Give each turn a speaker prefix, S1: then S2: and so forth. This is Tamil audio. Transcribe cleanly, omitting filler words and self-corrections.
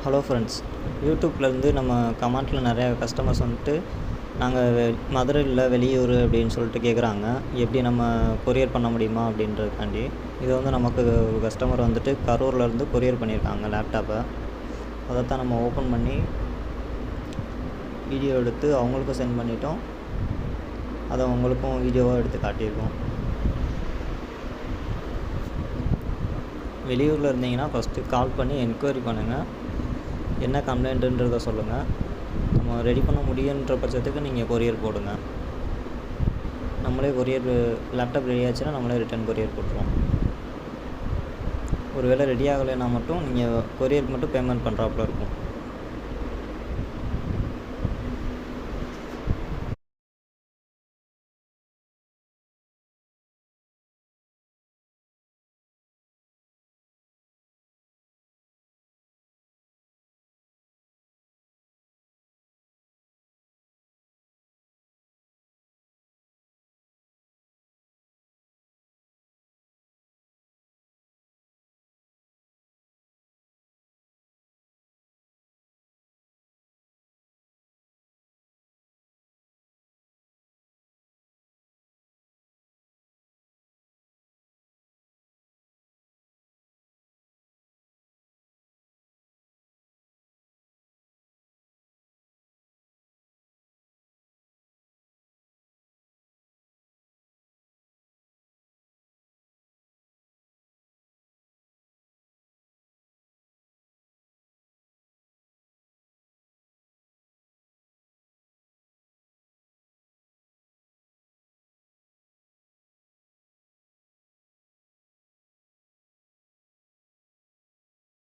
S1: ஹலோ ஃப்ரெண்ட்ஸ், யூடியூப்லேருந்து நம்ம கமெண்ட்டில் நிறையா கஸ்டமர்ஸ் வந்துட்டு நாங்கள் மதுரையில் வெளியூர் அப்படின்னு சொல்லிட்டு கேட்குறாங்க. எப்படி நம்ம கொரியர் பண்ண முடியுமா அப்படின்றதுக்காண்டி. இதை வந்து நமக்கு ஒரு கஸ்டமர் வந்துட்டு கரூர்லேருந்து கொரியர் பண்ணியிருக்காங்க லேப்டாப்பை. அதைத்தான் நம்ம ஓப்பன் பண்ணி வீடியோ எடுத்து அவங்களுக்கும் சென்ட் பண்ணிட்டோம். அதை அவங்களுக்கும் வீடியோவாக எடுத்து காட்டியிருக்கோம். வெளியூரில் இருந்தீங்கன்னா ஃபஸ்ட்டு கால் பண்ணி என்கொயரி பண்ணுங்கள். என்ன கம்ப்ளைண்ட்டுன்றதை சொல்லுங்கள். நம்ம ரெடி பண்ண முடியுன்ற பட்சத்துக்கு நீங்கள் கொரியர் போடுங்க. நம்மளே கொரியர் லேப்டாப் ரெடி ஆச்சுன்னா நம்மளே ரிட்டன் கொரியர் போட்டுருவோம். ஒருவேளை ரெடி ஆகலைன்னா மட்டும் நீங்கள் கொரியருக்கு மட்டும் பேமெண்ட் பண்ணுறாப்புல இருக்கும்.